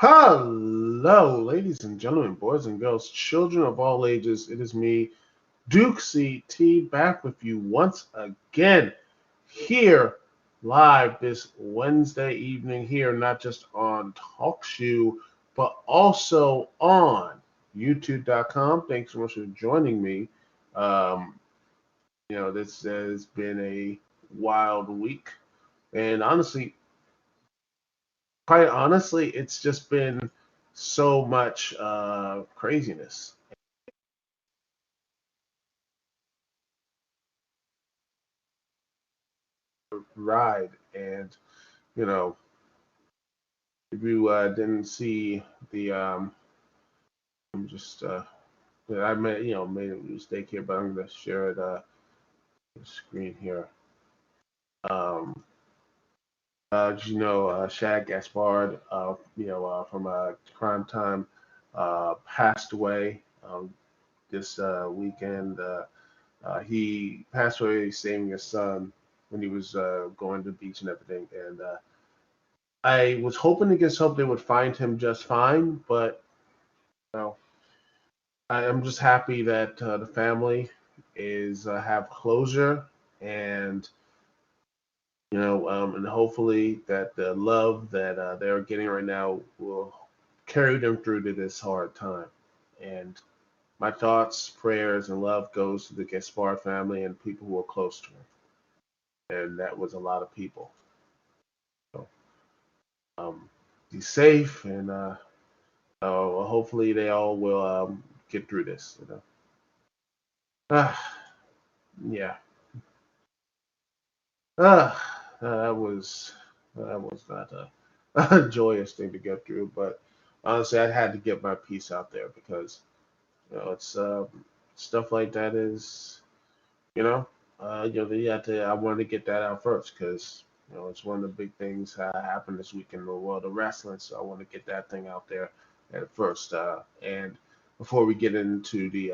Hello, ladies and gentlemen, boys and girls, children of all ages. It is me, Dukect, back with you once again here live this Wednesday evening here, not just on TalkShoe, but also on YouTube.com. Thanks so much for joining me. Um, this has been a wild week, and quite honestly, it's just been so much craziness. Ride, and you know, if you didn't see the, I'm just I made a mistake here, but I'm gonna share the screen here. Um, Shad Gaspard, from Crime Time, passed away this weekend. He passed away saving his son when he was going to the beach and everything. And I was hoping against hope they would find him just fine, but you know, I am just happy that the family is have closure, and and hopefully that the love that they're getting right now will carry them through to this hard time. And my thoughts, prayers, and love goes to the Gaspard family and people who are close to him. And that was a lot of people. So, um, be safe, and hopefully they all will get through this. Ah, yeah. That was not a joyous thing to get through, but honestly, I had to get my piece out there because it's stuff like that is you know you have to. I wanted to get that out first because it's one of the big things happened this week in the world of wrestling, so I want to get that thing out there at first. And before we get into the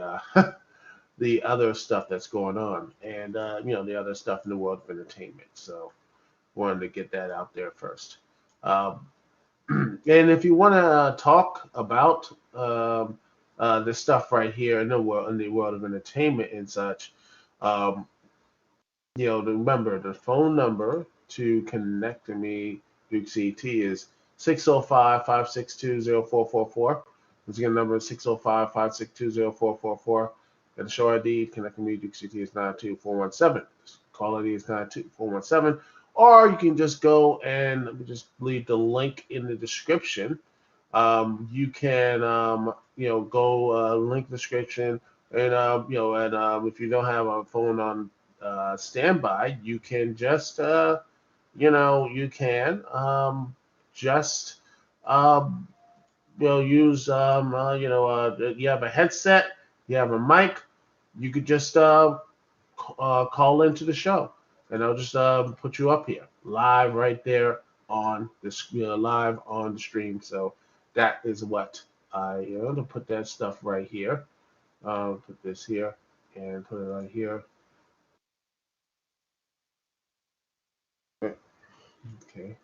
the other stuff that's going on, and the other stuff in the world of entertainment. So wanted to get that out there first. Um, and if you want to talk about this stuff right here in the world of entertainment and such, um, remember the phone number to connect to me, Duke CT, is 605-562-0444. Once again, number is 605-562-0444. Got the show ID, connect to me, Duke CT is 92417. Call ID is 92417. Or you can just go and just leave the link in the description. You can, go link description, and if you don't have a phone on standby, you can just, you can just, um, use, you have a headset, you have a mic, you could just call into the show, and I'll just put you up here live right there on live on the stream. So that is what to put that stuff right here. Put this here and put it right here. Okay,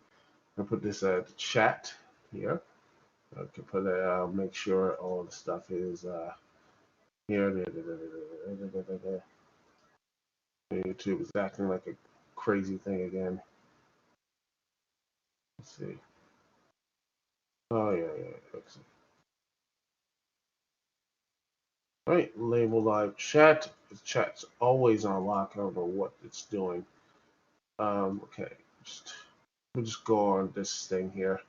I'll put this chat here. I can put it. Make sure all the stuff is here. YouTube is acting like a crazy thing again. Let's see. Oh yeah. Excellent. All right, label live chat. The chat's always on lock. I don't know what it's doing. Okay, we'll just go on this thing here,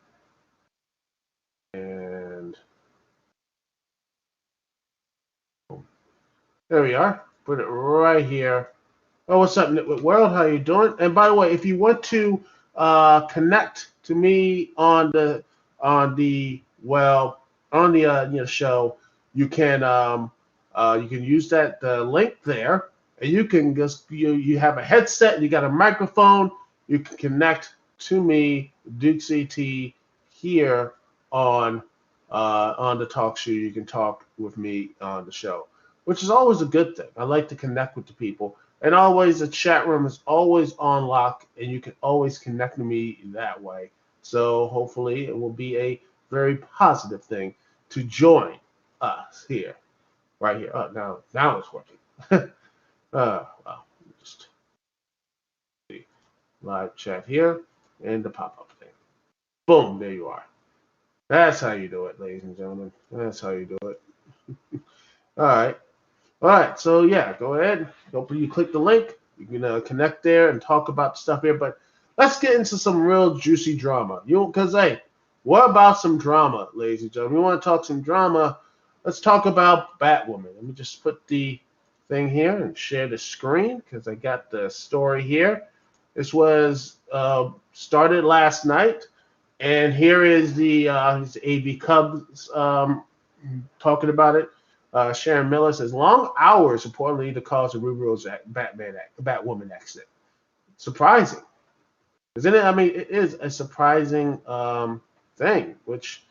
and boom. There we are. Put it right here. Oh, what's up, Nitwit World? How you doing? And by the way, if you want to connect to me on the show, you can use that link there, and you can just you have a headset, you got a microphone, you can connect to me, Duke CT, here on the talk show. You can talk with me on the show, which is always a good thing. I like to connect with the people. And always, the chat room is always on lock, and you can always connect to me that way. So hopefully, it will be a very positive thing to join us here, right here. Oh, now it's working. Well, just see live chat here and the pop-up thing. Boom, there you are. That's how you do it, ladies and gentlemen. That's how you do it. All right. All right. So yeah, go ahead. Hopefully you click the link. You can connect there and talk about stuff here. But let's get into some real juicy drama. Because hey, what about some drama, ladies and gentlemen? We want to talk some drama. Let's talk about Batwoman. Let me just put the thing here and share the screen because I got the story here. This was started last night. And here is the AV Cubs talking about it. Sharon Miller says, long hours reportedly the cause of Ruby Rose Batwoman accident. Surprising. Isn't it? I mean, it is a surprising thing, which,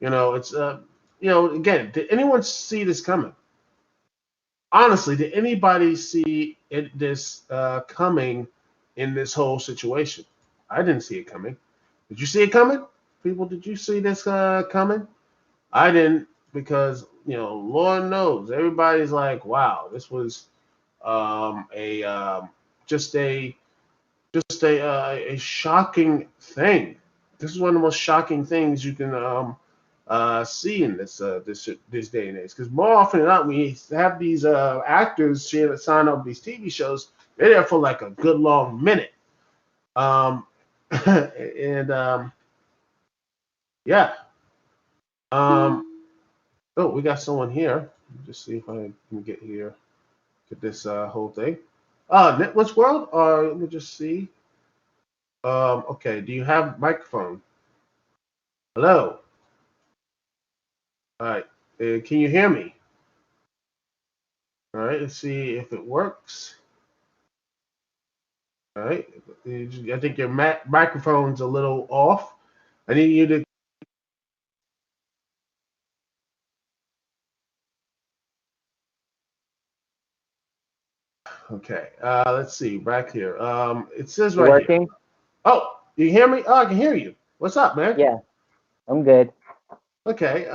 it's, again, did anyone see this coming? Honestly, did anybody see this coming in this whole situation? I didn't see it coming. Did you see it coming? People, did you see this coming? I didn't because, Lord knows, everybody's like, wow, this was a shocking thing. This is one of the most shocking things you can see in this day and age. Because more often than not, we have these actors sign up these TV shows. They're there for like a good long minute. And yeah. Oh, we got someone here. Let me just see if I can get this whole thing. Netflix World? Let me just see. Okay, do you have microphone? Hello? All right. Can you hear me? All right, let's see if it works. All right. I think your microphone's a little off. I need you to. Okay. Let's see. Back here. It says right Working? here. Oh, you hear me? Oh, I can hear you. What's up, man? Yeah, I'm good. Okay.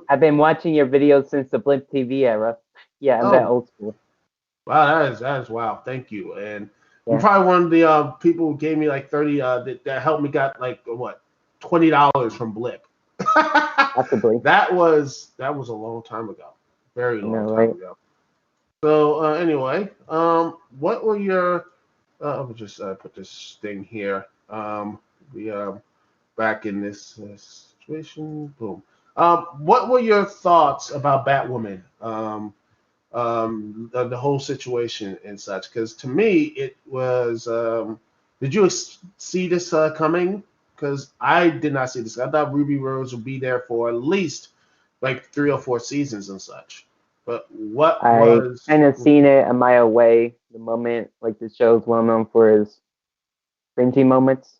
I've been watching your videos since the Blimp TV era. Yeah, I'm that Oh, old school. wow, that is wow. Thank you. And you're Yeah, probably one of the people who gave me like 30 that helped me got like what $20 from Blip. possibly. That was a long time ago. Very I long know, time right? ago. So anyway, what were your I'll just put this thing here. We back in this situation. Boom. What were your thoughts about Batwoman? The whole situation and such. Because to me, it was. Did you see this coming? Because I did not see this. I thought Ruby Rose would be there for at least like 3 or 4 seasons and such. But what I was? kind of seen it a mile away the moment, like the show's well known for his cringy moments,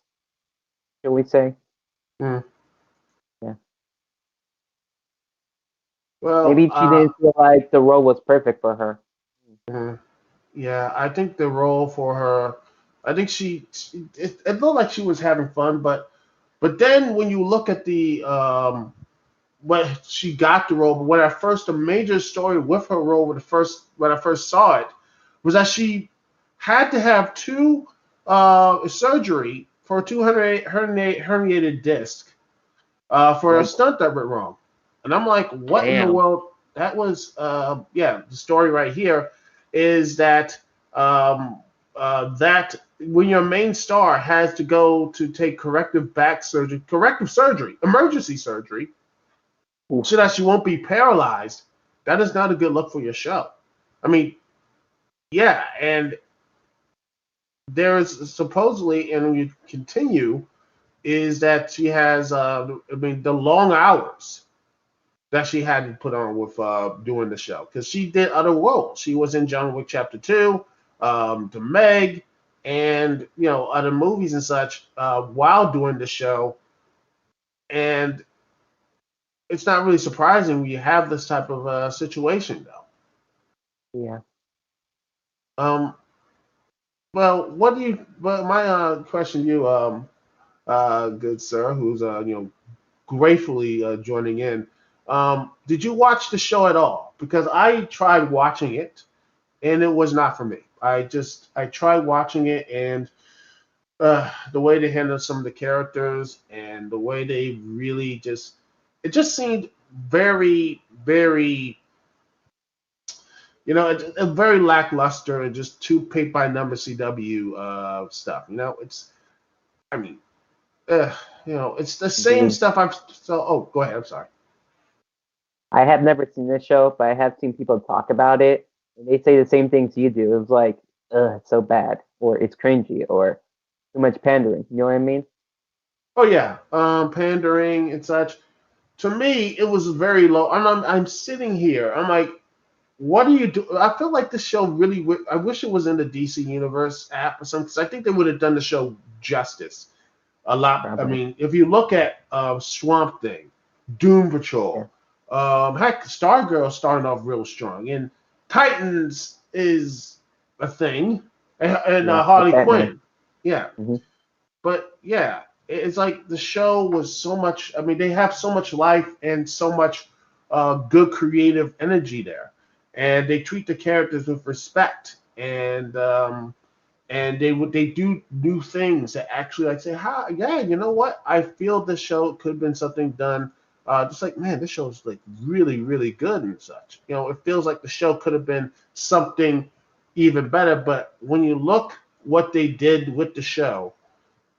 shall we say? Hmm, Yeah. well, Maybe she didn't feel like the role was perfect for her. mhm. Yeah, I think the role for her, I think it looked like she was having fun, but then when you look at the when she got the role, but the major story with her role when I first saw it was that she had to have two surgery for a 200 herniated disc for a Yep. stunt that went wrong, and I'm like, what in the Damn. world? That was yeah. The story right here is that that when your main star has to go to take corrective surgery, emergency surgery so Oof. that you won't be paralyzed, that is not a good look for your show. I mean, yeah, and there is supposedly, and you continue, is that she has, the long hours that she had to put on with doing the show because she did other roles. She was in John Wick Chapter 2, The Meg, and other movies and such while doing the show. And it's not really surprising when you have this type of situation, though. Yeah. Um, well, what do you? Well, my question to you, good sir, who's gratefully joining in. Did you watch the show at all? Because I tried watching it, and it was not for me. I tried watching it, and the way they handled some of the characters and the way they really just it just seemed very, very, very lackluster and just too paint by number CW stuff. I mean, uh, it's the same Indeed. stuff. Oh, go ahead. I'm sorry. I have never seen this show, but I have seen people talk about it, and they say the same things you do. It was like, ugh, it's so bad, or it's cringy, or too much pandering. You know what I mean? Oh yeah, pandering and such. To me, it was very low. I'm sitting here. I'm like, what do you do? I feel like this show really. I wish it was in the DC Universe app or something, because I think they would have done the show justice a lot. I Probably. mean, if you look at Swamp Thing, Doom Yeah. Patrol, heck, Stargirl starting off real strong, and Titans is a thing, and Yeah. With Harley Batman. Quinn, yeah. Hmm. But yeah, it's like the show was so much. I mean, they have so much life and so much good creative energy there, and they treat the characters with respect, and they do new things that actually like say, "Hi, yeah, you know what? I feel this show could have been something done." Just like, man, this show is like really, really good and such. It feels like the show could have been something even better. But when you look what they did with the show,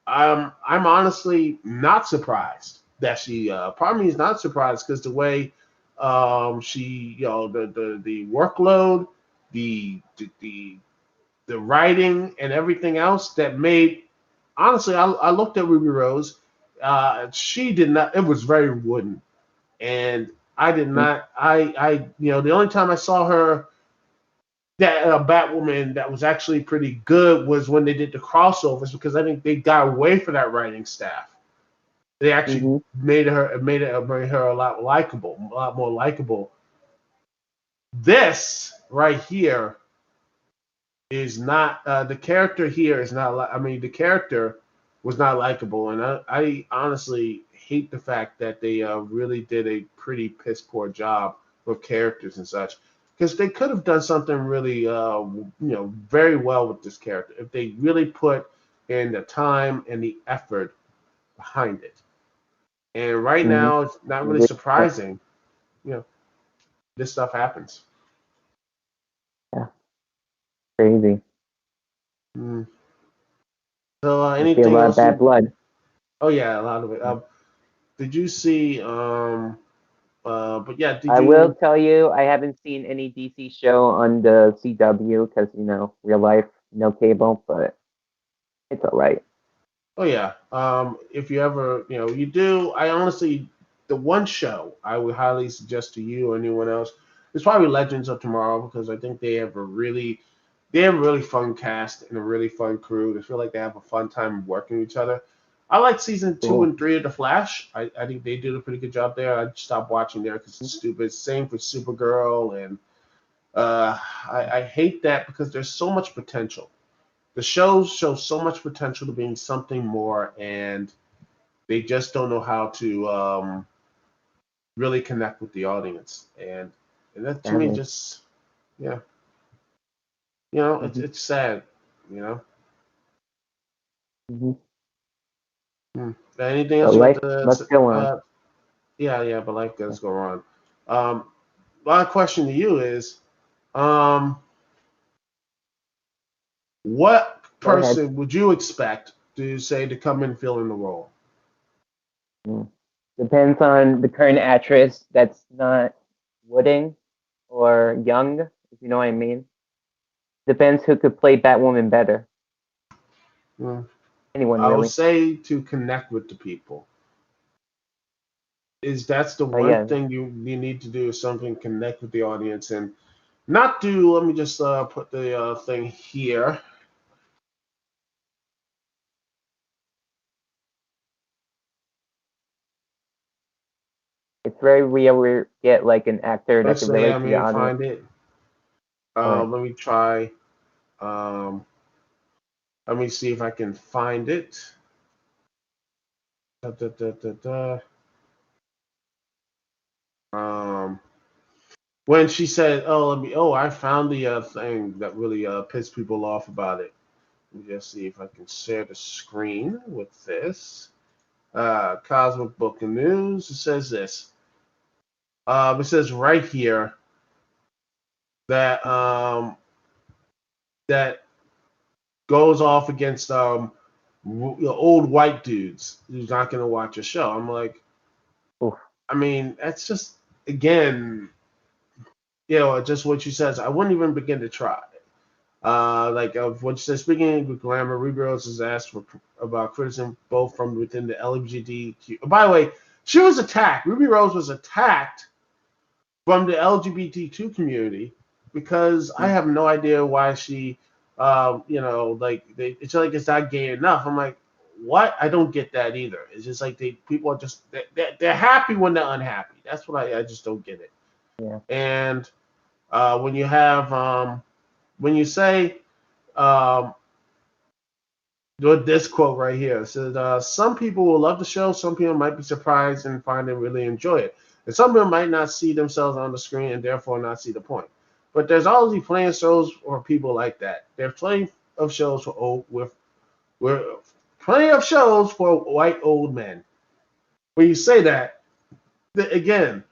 I'm honestly not surprised that she. Part of me is not surprised because the way she, the workload, the the writing and everything else that made. Honestly, I looked at Ruby Rose. She did not. It was very wooden, and I did not. The only time I saw her that Batwoman that was actually pretty good was when they did the crossovers, because I think they got away from that writing staff. They actually Hmm. made her a lot likable, a lot more likable. This right here is not the character here is not like. I mean, the character was not likable, and I honestly hate the fact that they really did a pretty piss poor job with characters and such, because they could have done something really very well with this character if they really put in the time and the effort behind it. And right Hmm. now, it's not really surprising. You know, this stuff happens. Yeah. Crazy. Mm. So, I see a anything lot of else bad you? blood. Oh yeah, a lot of it. Did you see? But yeah, did I will you? tell you, I haven't seen any DC show on the CW because real life, no cable, but it's all right. Oh yeah. If you ever, you do. I honestly, the one show I would highly suggest to you or anyone else is probably Legends of Tomorrow, because I think they have a really fun cast and a really fun crew. They feel like they have a fun time working with each other. I like season two Cool. and three of The Flash. I think they did a pretty good job there. I stopped watching there because it's Mhm. stupid. Same for Supergirl, and uh, I hate that because there's so much potential. The shows show so much potential to being something more, and they just don't know how to really connect with the audience. And that to me Sadly. just, yeah, Hmm. it's sad, you know. Hmm. Hmm. Anything But else you want life to? must go on. Yeah, but life does go on. My question to you is, um, what Go ahead. person would you expect to say to come and fill in the role? Mm. Depends on the current actress that's not Wooding or Young, if you know what I mean. Depends who could play Batwoman better. Hmm. Anyone, I would really. say to connect with the people. Is That's the Oh, one yeah. thing you need to do, is something connect with the audience and not do. Let me just put the thing here. It's very rare we get like an actor that Let's can say relate I'm to the here to audience. find it. All right. Let me try. Um, Let me see if I can find it. Da, da, da, da, da. when she said, "Oh, I found the thing that really pissed people off about it." Let me just see if I can share the screen with this. Cosmic Book of News. It says this. It says right here that that goes off against old white dudes who's not going to watch a show. I'm like, Oof. I mean, that's just again, just what she says. I wouldn't even begin to try. Like of what she says, speaking with glamour, Ruby Rose is asked about criticism both from within the LGBTQ. By the way, she was attacked. Ruby Rose was attacked from the LGBTQ community because I have no idea why she, it's like it's not gay enough. I'm like, what? I don't get that either. It's just like people are just they're happy when they're unhappy. That's what I just don't get it. Yeah. And when you have when you say um, this quote right here. It says, some people will love the show, some people might be surprised and find and really enjoy it. And some people might not see themselves on the screen and therefore not see the point. But there's always plenty of shows for people like that. There's plenty of shows for with plenty of shows for white old men. When you say that, again,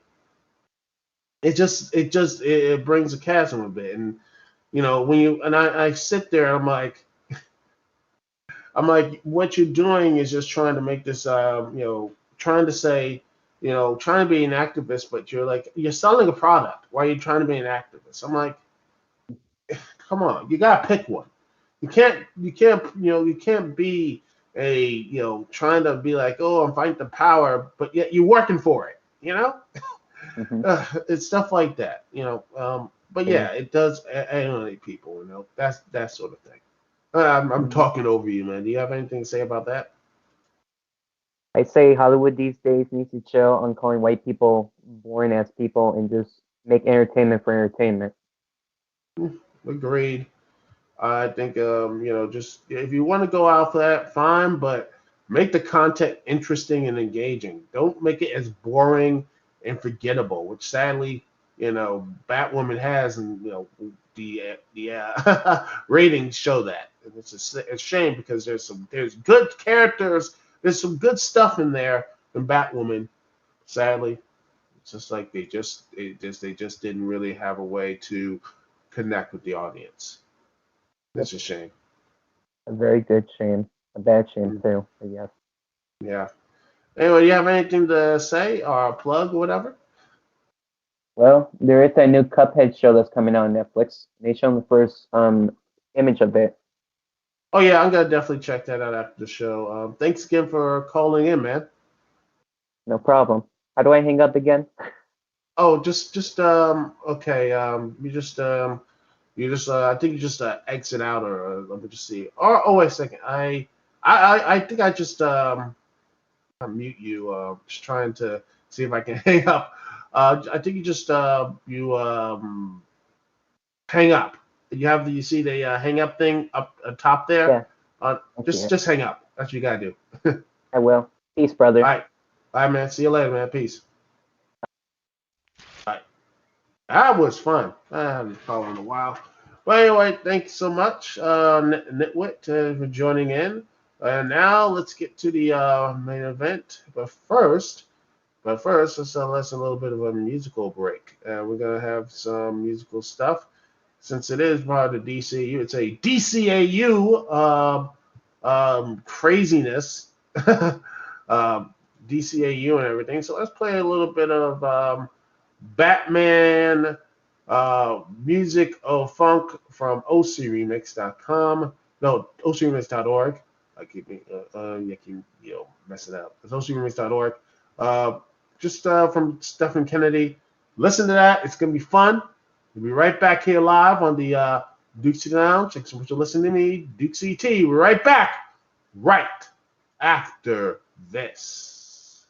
it brings a chasm a bit. And when I sit there, I'm like, what you're doing is just trying to make this, trying to say, trying to be an activist, but you're selling a product. Why are you trying to be an activist? I'm like, come on, you gotta pick one. You can't be trying to be like, oh, I'm fighting the power, but yet you're working for it. Hmm. It's stuff like that. But Yeah. yeah, it does alienate people. That's that sort of thing. I'm Hmm. talking over you, man. Do you have anything to say about that? I say Hollywood these days needs to chill on calling white people boring ass people and just make entertainment for entertainment. Agreed. I think just if you want to go out for that, fine, but make the content interesting and engaging. Don't make it as boring and forgettable, which sadly, Batwoman has, and the ratings show that. And it's a shame because there's good characters, there's some good stuff in there in Batwoman. Sadly, it's just like they just didn't really have a way to connect with the audience. Yep. It's a shame. A very good shame. A bad shame Mm, too. But yes. yeah. Anyway, do you have anything to say or plug or whatever? Well, there is that new Cuphead show that's coming out on Netflix. They showed the first image of it. Oh yeah, I'm gonna definitely check that out after the show. Thanks again for calling in, man. No problem. How do I hang up again? Oh, just okay. I think you just exit out or let me just see. Oh, wait a second. I think I just I mute you. Just trying to see if I can hang up. I think you just you hang up. You see the hang up thing up top there. Yeah, I see it. Just hang up. That's what you gotta do. I will. Peace, All brother. right, all right, man. See you later, man. Peace. All right, that was fun. I haven't called in a while. But anyway, thanks so much, Nitwit, for joining in. And now let's get to the main event. But first, let's listen a little bit of a musical break. We're gonna have some musical stuff. Since it is part of the DCU, it's a DCAU craziness, DCAU and everything. So let's play a little bit of Batman music of funk from OCRemix.com. No, OCRemix.org. I keep messing up. It's OCRemix.org. Uh, just from Stephen Kennedy. Listen to that. It's gonna be fun. We'll be right back here live on the Dukect Lounge. Thanks so much for listening to me, Duke CT. We're right back right after this.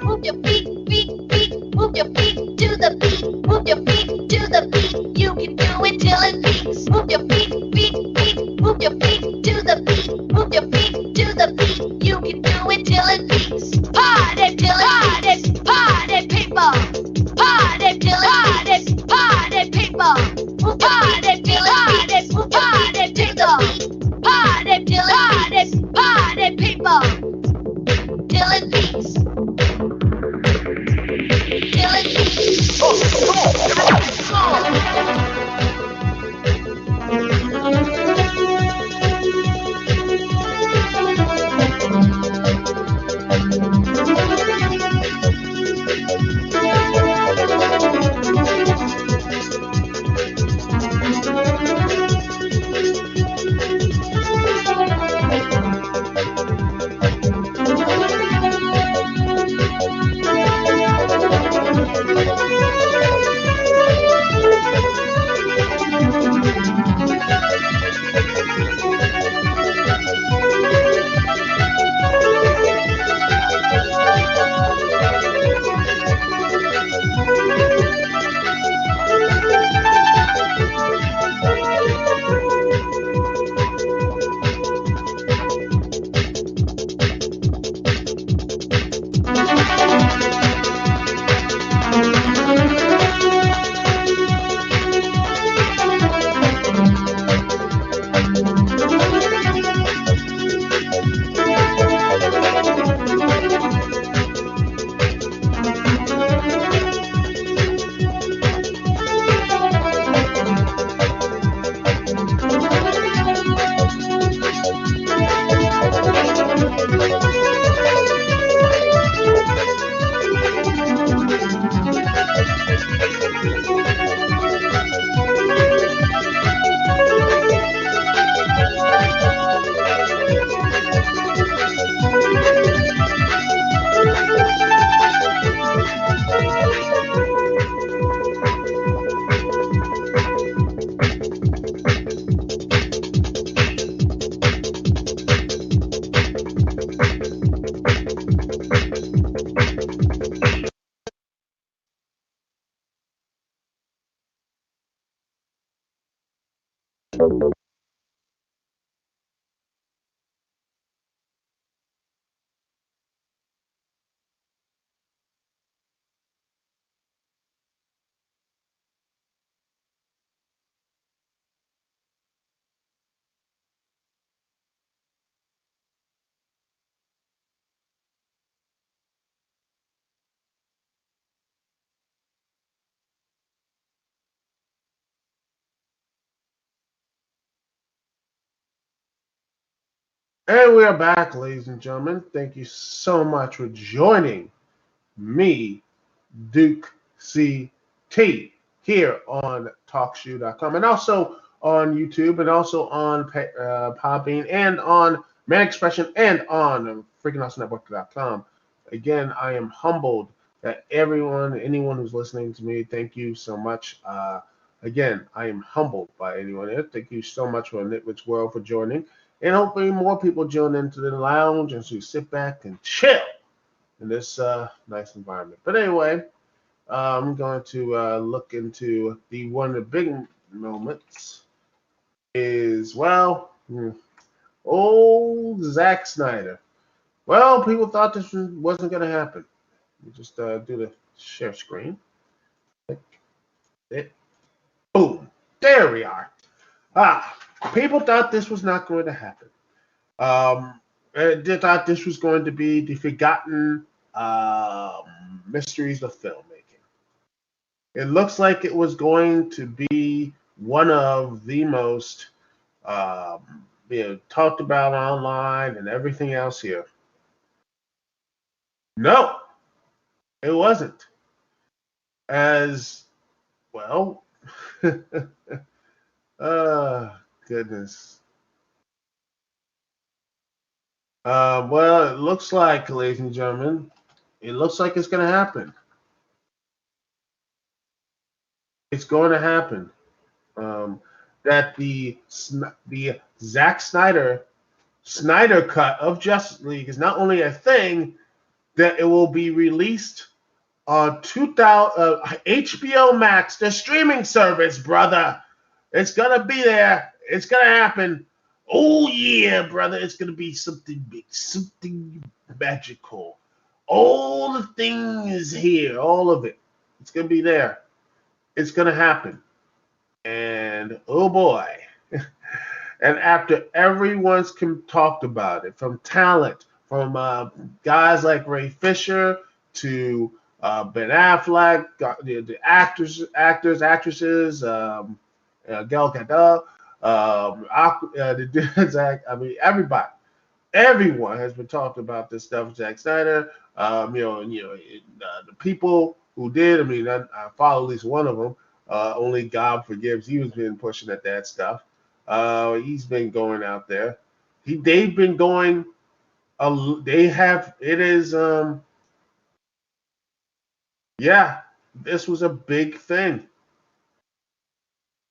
Move your feet, feet, feet. Move your feet to the beat. Move your feet to the beat. You can do it till it beats. Move your feet, feet, feet. Move your feet to the beat. Move your feet to the beat. You can do it till it beats. Party till it beats. Party people. Party till it beats. Party people. Party till it beats. Party till the beat. Party till it beats. Party people. Till it beats. Till it beats. And we are back, ladies and gentlemen. Thank you so much for joining me, Duke CT, here on TalkShoe.com and also on YouTube and also on Podbean and on Man Expression and on FreakingAwesomeNetwork.com. Again, I am humbled that anyone who's listening to me, thank you so much. Again, I am humbled by anyone here. Thank you so much for Nitwit's World for joining. And hopefully more people join into the lounge and so you sit back and chill in this nice environment. But anyway, I'm going to look into one of the big moments is, old Zack Snyder. Well, people thought this wasn't going to happen. You just do the share screen. Click it. Boom. There we are. People thought this was not going to happen. They thought this was going to be the forgotten mysteries of filmmaking. It looks like it was going to be one of the most talked about online and everything else here. No, it wasn't. As well, goodness. Well, it looks like, ladies and gentlemen, it looks like it's going to happen. It's going to happen. That the Zack Snyder cut of Justice League is not only a thing, that it will be released on HBO Max, the streaming service, brother. It's gonna be there. It's gonna happen. Oh yeah, brother. It's gonna be something big, something magical. All the things here, all of it. It's gonna be there. It's gonna happen. And oh boy. And after everyone's talked about it, from talent, from guys like Ray Fisher to Ben Affleck, the actresses, Gal Gadot, Zack. I mean, everyone has been talking about this stuff with Zack Snyder. The people who did. I mean, I follow at least one of them. Only God Forgives. He was been pushing at that stuff. He's been going out there. They've been going. They have. It is. Yeah, this was a big thing.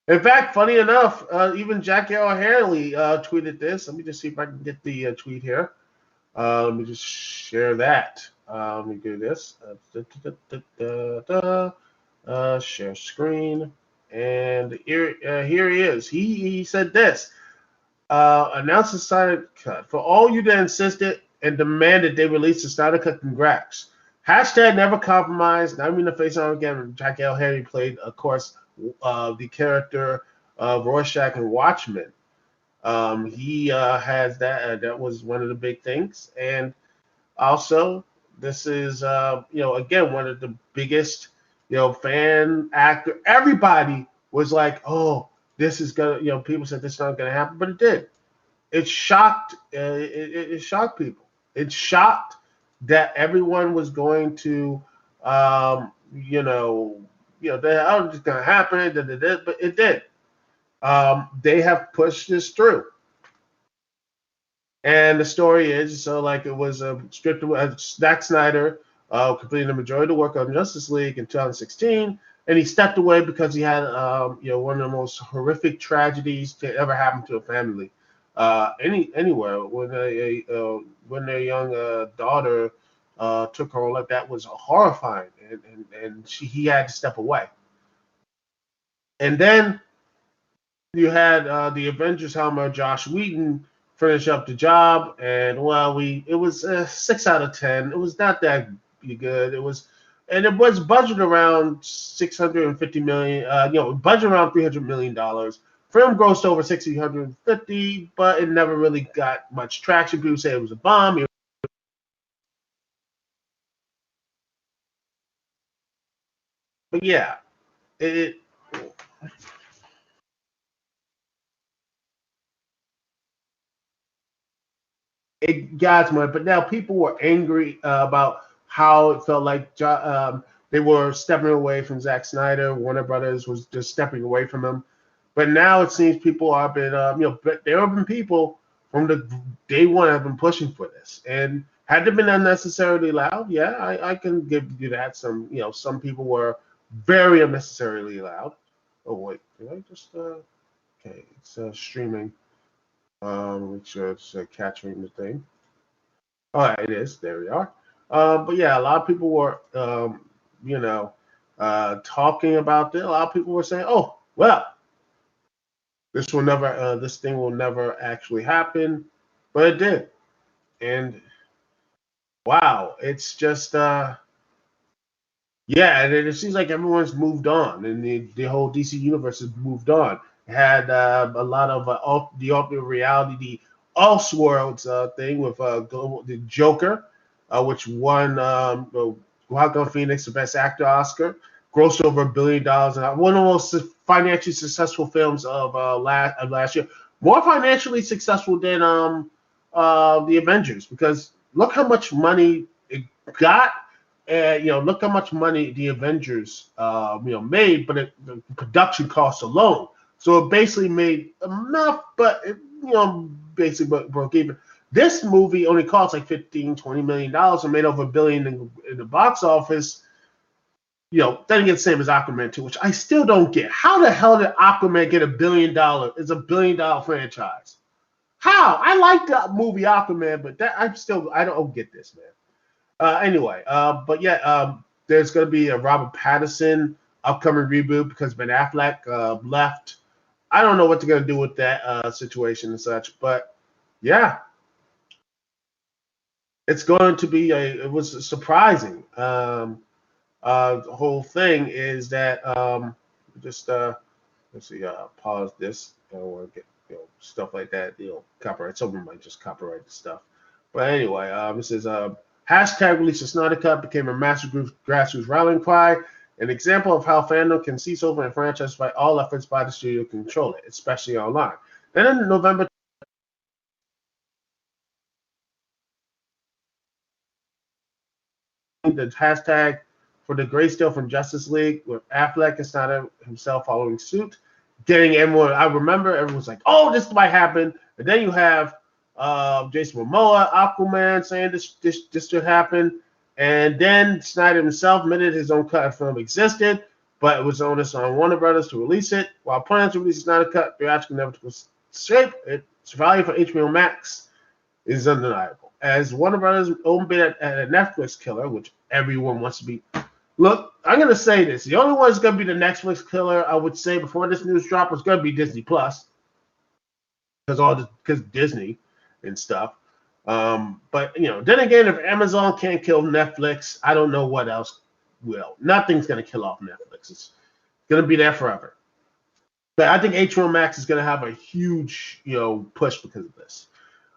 In fact, funny enough, even Jackie L. Haley tweeted this. Let me just see if I can get the tweet here. Let me just share that. Let me do this. Share screen. And here he is. He said this. Announced the Snyder Cut. For all you that insisted and demanded they release the Snyder Cut, congrats. Hashtag never compromise. Now I'm in the face on again. Jack L. Harry played, of course, the character of Rorschach and Watchmen. He has that. That was one of the big things. And also, this is, again, one of the biggest, fan actor. Everybody was like, oh, this is going to, people said this is not going to happen, but it did. It shocked, it shocked people. It shocked that everyone was going to, that oh, it's going to happen, but it did. They have pushed this through. And the story is, so like it was a script, Zack Snyder completed the majority of the work on Justice League in 2016, and he stepped away because he had, one of the most horrific tragedies to ever happen to a family, anywhere. When their young daughter took her life, that was horrifying, and he had to step away. And then you had the Avengers helmer Josh Whedon finish up the job, and it was 6 out of 10. It was not that good. It was budgeted around $650 million. Budget around $300 million. Film grossed over $650, but it never really got much traction. People say it was a bomb. But yeah, it got money, but now people were angry about how it felt like they were stepping away from Zack Snyder. Warner Brothers was just stepping away from him. But now it seems people have been, but there have been people from the day one have been pushing for this. And had it been unnecessarily loud, yeah, I can give you that. Some people were very unnecessarily loud. Oh wait, did I just okay? It's streaming. Make sure it's capturing the thing. Oh, it is. There we are. But yeah, a lot of people were, talking about this. A lot of people were saying, "Oh, well, this thing will never actually happen," but it did. And wow, it's just, yeah, and it seems like everyone's moved on, and the whole DC universe has moved on. had a lot of the alternate reality, the Elseworlds thing with the Joker, which won Joaquin Phoenix the Best Actor Oscar, grossed over $1 billion, and one of the most financially successful films of last year. More financially successful than the Avengers, because look how much money it got. And look how much money the Avengers made, but the production costs alone. So it basically made enough, but it, basically broke even. This movie only cost like $15-20 million and made over $1 billion in the box office. Doesn't get the same as Aquaman 2, which I still don't get. How the hell did Aquaman get $1 billion? It's a $1 billion franchise. How? I like the movie Aquaman, but I don't get this, man. Anyway, but yeah, there's going to be a Robert Pattinson upcoming reboot because Ben Affleck left. I don't know what they're going to do with that situation and such, but yeah, it's going to be it was surprising. The whole thing is that just let's see, pause this. I don't want to get stuff like that. Copyright. Someone might just copyright the stuff. But anyway, this is hashtag release of Snyder Cut became a massive grassroots rallying cry, an example of how fandom can seize over a franchise despite all efforts by the studio to control it, especially online. Then in November, the hashtag for the Grayscale from Justice League with Affleck and Snyder himself following suit, getting everyone. I remember everyone's like, "Oh, this might happen," and then you have Jason Momoa, Aquaman saying this should happen. And then Snyder himself admitted his own cut of film existed, but it was onus on Warner Brothers to release it. While plans to release the Snyder cut theatrical inevitable shape, its value for HBO Max is undeniable. As Warner Brothers' own bid at a Netflix killer, which everyone wants to be. Look, I'm going to say this. The only one that's going to be the Netflix killer, I would say, before this news drop was going to be Disney Plus. Because Disney and stuff. But then again, if Amazon can't kill Netflix, I don't know what else will. Nothing's gonna kill off Netflix. It's gonna be there forever. But I think HBO Max is gonna have a huge, push because of this.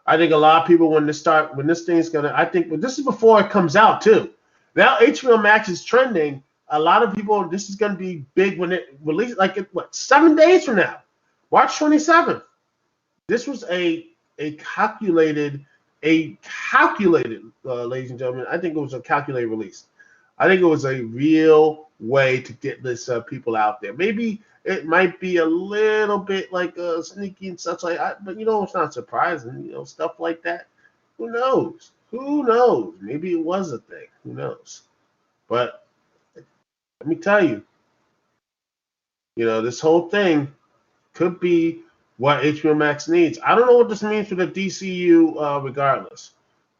I think a lot of people when this thing's gonna. I think this is before it comes out too. Now HBO Max is trending. A lot of people. This is gonna be big when it releases. 7 days from now, March 27th. This was a calculated, ladies and gentlemen. I think it was a calculated release. I think it was a real way to get this people out there. Maybe it might be a little bit like sneaky and such like that, but it's not surprising. Stuff like that. Who knows? Who knows? Maybe it was a thing. Who knows? But let me tell you, this whole thing could be what HBO Max needs. I don't know what this means for the DCU regardless.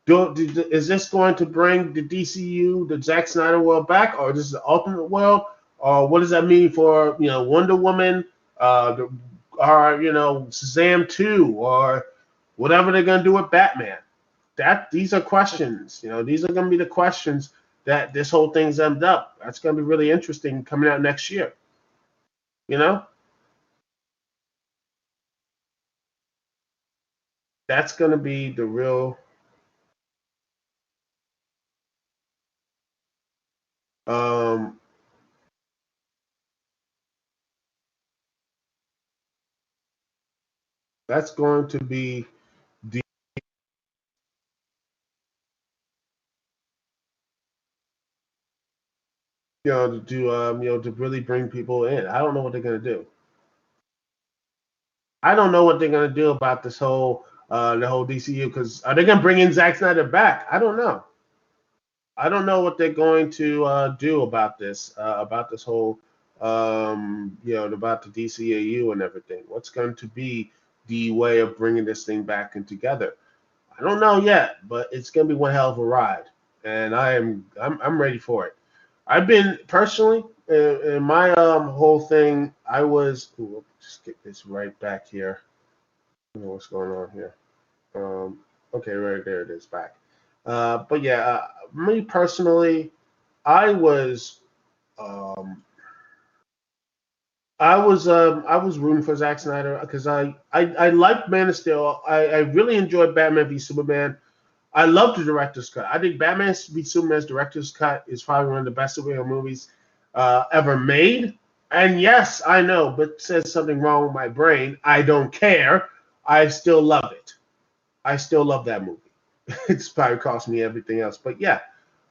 Is this going to bring the DCU, the Zack Snyder world back, or is this the alternate world? Or what does that mean for, Wonder Woman, or, Shazam 2, or whatever they're going to do with Batman? These are questions. These are going to be the questions that this whole thing's ended up. That's going to be really interesting coming out next year. That's going to be the real that's going to be the to really bring people in. I don't know what they're going to do. I don't know what they're going to do about this whole the whole DCU, because are they going to bring in Zack Snyder back? I don't know. I don't know what they're going to do about this whole about the DCAU and everything. What's going to be the way of bringing this thing back and together? I don't know yet, but it's going to be one hell of a ride, and I'm ready for it. I've been personally in my whole thing. I was just get this right back here. I don't know what's going on here. Okay, right there it is back. But yeah, me personally, I was I was rooting for Zack Snyder because I liked Man of Steel. I really enjoyed Batman v Superman. I love the director's cut. I think Batman v Superman's director's cut is probably one of the best superhero movies ever made. And yes, I know, but says something wrong with my brain. I don't care. I still love it. I still love that movie. It's probably cost me everything else, but yeah,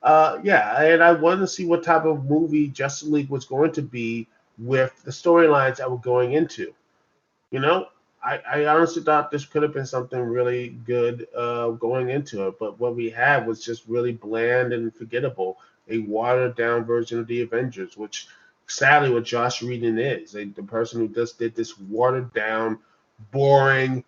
yeah. And I wanted to see what type of movie Justice League was going to be with the storylines that were going into. You know, I honestly thought this could have been something really good going into it, but what we had was just really bland and forgettable. A watered down version of the Avengers, which sadly what Josh Whedon is, the person who just did this watered down, boring,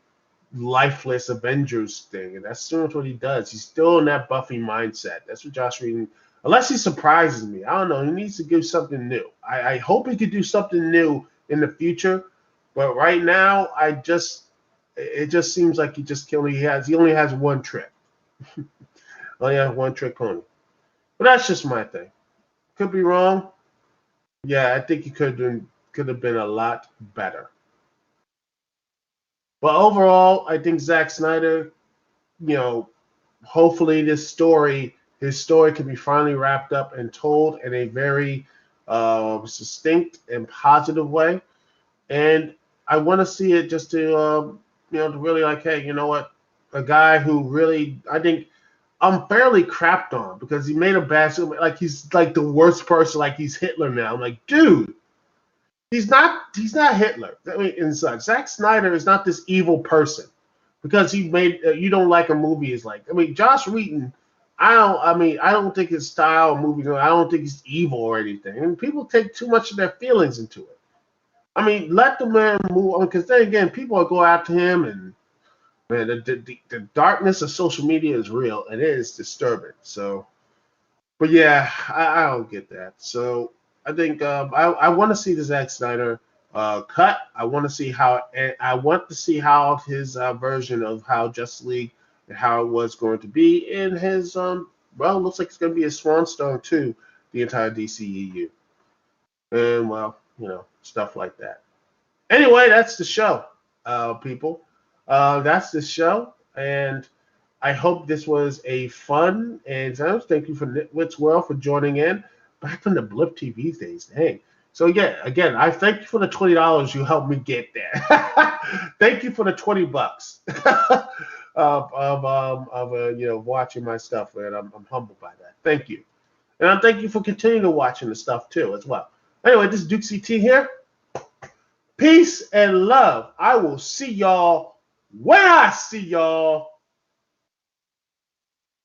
lifeless Avengers thing, and that's still what he does. He's still in that Buffy mindset. That's what Josh Whedon. Unless he surprises me, I don't know. He needs to do something new. I hope he could do something new in the future, but right now, it just seems like he only has one trick. Only has one trick pony. But that's just my thing. Could be wrong. Yeah, I think he could have been a lot better. But overall, I think Zack Snyder, you know, hopefully his story can be finally wrapped up and told in a very succinct and positive way. And I want to see it just to, to really like, hey, you know what? A guy who really, I think, unfairly crapped on because he made a bad, like he's like the worst person, like he's Hitler now. I'm like, dude, he's not Hitler. I mean, and such. Zack Snyder is not this evil person because he made you don't like a movie is like. I mean, Josh Whedon. I don't think his style of movie. I don't think he's evil or anything. I mean, people take too much of their feelings into it. I mean, let the man move on because then again, people will go after him, and man, the darkness of social media is real and it is disturbing. So, but yeah, I don't get that. So I think I want to see the Zack Snyder cut. I want to see how his version of how Justice League and how it was going to be in his well, it looks like it's going to be a swan song too, the entire DCEU, and well, stuff like that. Anyway, that's the show, people. That's the show, and I hope this was a fun and thank you for Nitwits World for joining in. Back from the Blip TV days, dang. So yeah, again, I thank you for the $20 you helped me get there. Thank you for the $20 of watching my stuff, man. I'm humbled by that. Thank you, and I thank you for continuing to watching the stuff too as well. Anyway, this is Dukect here. Peace and love. I will see y'all when I see y'all.